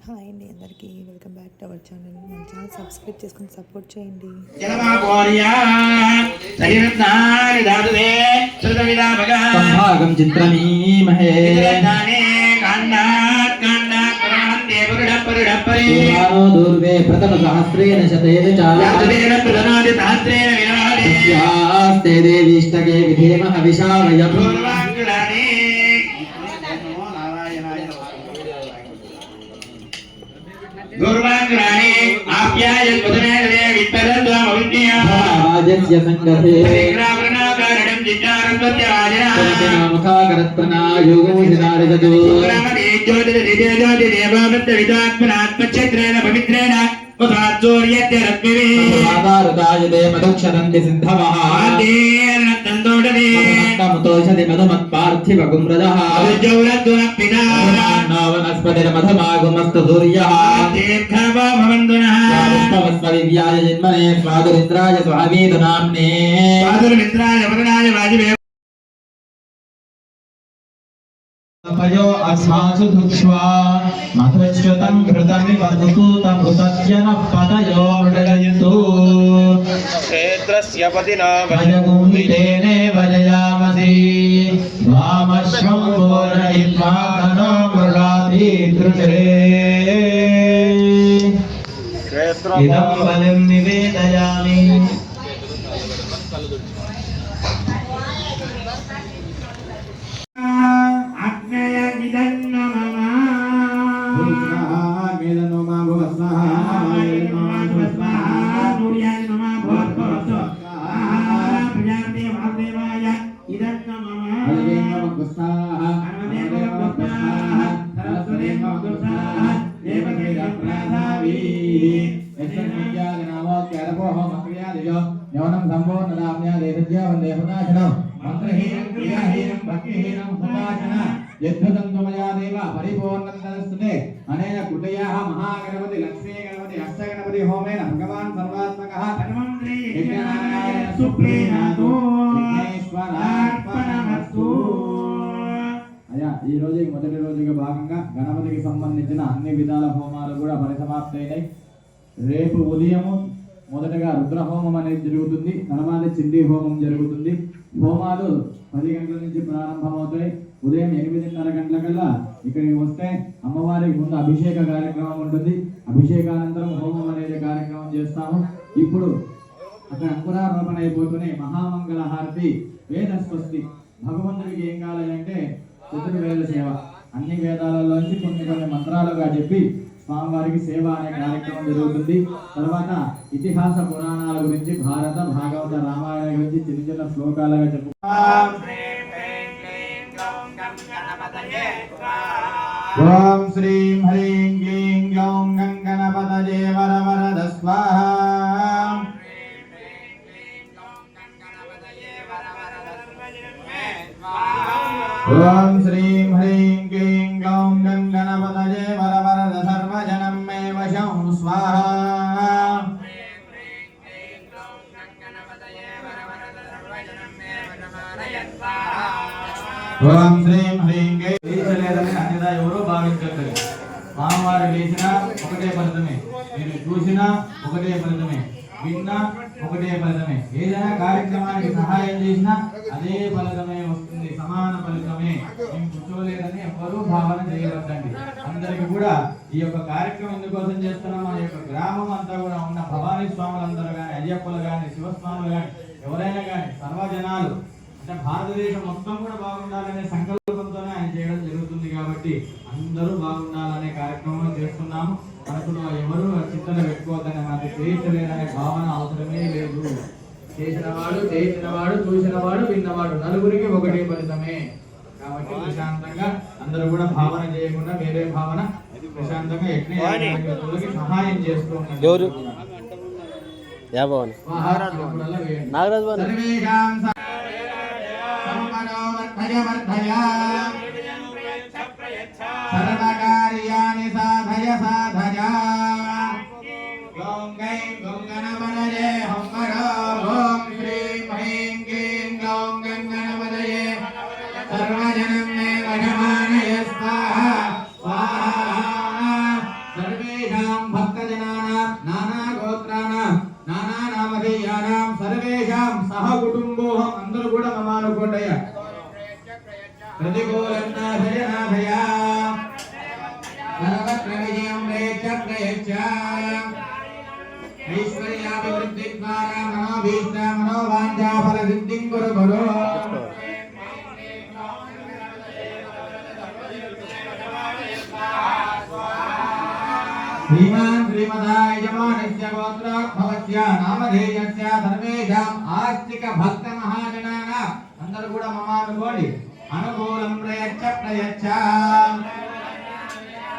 Hi అండి, అందరికీ welcome back to our channel. మన ఛానల్ సబ్స్క్రైబ్ చేసుకుని సపోర్ట్ చేయండి. సంభాగం చిత్రమీమహే దూర్వే ప్రథమ సహస్రేణ శతేన చాస్తే దేవీష్టకే విధేమః విశావయం. గౌరవాంగరాణి ఆప్యాయన్ వదనేదే విత్తరత్వం అవిద్యా రాజస్య సంగతే విగ్రహప్రణాకారణం జిజ్ఞారత్వత్యవాదినా ముఖాకరత్ప్రణాయోగో హిదారిజతో రామదే జ్యోతిర దివ్య జ్యోతి దేవావృత్త విదాత్మనాత్మక్షత్రేణ పవిత్రేణ ముఖాచోర్యత్య రత్మివే ఆదారుదాయదే మధుక్షరంతి సింధవః ఆదేన తందోడదే ముతోషది మధుమత్పార్థివ గుమ్రజః అజౌరద్దున పితా వనస్పతిర మధుమాగుమస్తు సూర్యః దీర్ఘవో భవంతునః పుష్పవస్పదివ్యాయ జన్మనే స్వాదురింద్రాయ స్వామీతు నామ్నే స్వాదుర్మిత్రాయ వరుణాయ వాజివే పయో అస్మాసు ధుక్ష్వా మధుచ్యుతం ఘృతమివ ఋతూతమృతజ్జన పతయో మృడయతు క్షేత్రస్య పతినా వయగుండితేనే వజయామసి వామశ్వం గోరయిత్వా ధనో మృడాది దృశరే ఇదం బలిం నివేదయామి. అనేన కృతయాః మహాగణపతి లక్ష్మీ గణపతి అష్టగణపతి హోమేన భగవాన్ సర్వాత్మకః ధన్వంతరి యజ్ఞనారాయణ సుప్రీనాథో విఘ్నేశ్వరార్పణమస్తు. అయ్యా, ఈ రోజు మొదటి రోజుగా భాగంగా గణపతికి సంబంధించిన అన్ని విధాల హోమాలు కూడా పరిసమాప్తి అయినాయి. రేపు ఉదయము మొదటగా రుద్రహోమం అనేది జరుగుతుంది, తర్వాత చిండి హోమం జరుగుతుంది. హోమాలు 10 గంటల నుంచి ప్రారంభమవుతాయి. ఉదయం 8:30 గంటల కల్లా ఇక్కడికి వస్తే అమ్మవారికి ముందు అభిషేక కార్యక్రమం ఉంటుంది. అభిషేకానంతరం హోమం అనేది కార్యక్రమం చేస్తాము. ఇప్పుడు అక్కడ అంకురారోపణ అయిపోతూనే మహామంగళ హారతి, వేద స్వస్తి. భగవంతుడికి ఏం కావాలంటే చతుర్వేద సేవ, అన్ని వేదాలలోంచి కొన్ని మంత్రాలుగా చెప్పి స్వామివారికి సేవ అనే కార్యక్రమం జరుగుతుంది. తర్వాత ఇతిహాస పురాణాల గురించి, భారత భాగవత రామాయణ గురించి చిన్న చిన్న శ్లోకాలుగా చెప్పు. ఓం శ్రీం హ్రీం క్లీం గ్లౌం గం గణపతయే వరవరద స్వాహా. ఓం శ్రీం హ్రీం క్లీం గ్లౌం గం గణపతయే వరవరద సర్వజనం మే వశం స్వాహా. ఓం శ్రీం హ్రీం లేదని అన్నిదా ఎవరో భావించండి. స్వామివారు లేచినా ఒకటే ఫలితమే, మీరు చూసినా ఒకటే ఫలితమే, విన్నా ఒకటే ఫలితమే. ఏదైనా కార్యక్రమానికి సహాయం చేసినా అదే ఫలితమే వస్తుంది, సమాన ఫలితమే. మేము కూర్చోలేదని ఎవరూ భావన చేయవద్దండి. అందరికీ కూడా ఈ యొక్క కార్యక్రమం ఎందుకోసం చేస్తున్నాం, మన యొక్క గ్రామం అంతా కూడా ఉన్న భవానీ స్వాములందరూ కానీ, అయ్యప్పలు కానీ, శివస్వాములు కానీ, ఎవరైనా కానీ సర్వజనాలు అంటే భారతదేశం మొత్తం కూడా బాగుండాలనే సంకల్పంతోనే ఆయన చేయడం జరుగుతుంది. కాబట్టి అందరూ బాగుండాలనే కార్యక్రమం చేస్తున్నాము. మనసులో ఎవరు చింతన పెట్టుకోవద్దని, మనకు చేయించలేదనే భావన అవసరమే లేదు. చేసినవాడు, చేయించినవాడు, చూసినవాడు, విన్నవాడు నలుగురికి ఒకటే ఫలితమే. కాబట్టి ప్రశాంతంగా అందరూ కూడా భావన చేయకుండా వేరే భావన ప్రశాంతంగా యజ్ఞయాగానికి సహాయం చేస్తూ ఉన్నారు. సర్వకార్యాణి సాధయ సాధయ. ఓం గైం గం గణపతయే హంకరో. ఓం శ్రీం హ్రీం క్లీం గ్లౌం గం గణపతయే సర్వజనం మే వశమానయ స్వాహా. స్వాహా భీష్ణ మనోవాంఛాఫల సిద్ధిం కురు కురు श्रीमान श्रीमदाय यजमानस्य गोत्रोद्भवस्य नामधेयस्य सर्वेषाम् आस्तिक भक्त महाजनानां అందరూ కూడా మమానుకోండి అనుకూలం ప్రయచ్చ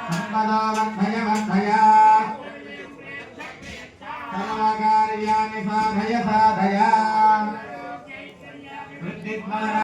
సంపదా వర్ధయ వర్ధయ సర్వకార్యాణి సాధయ వృద్ధిద్వారా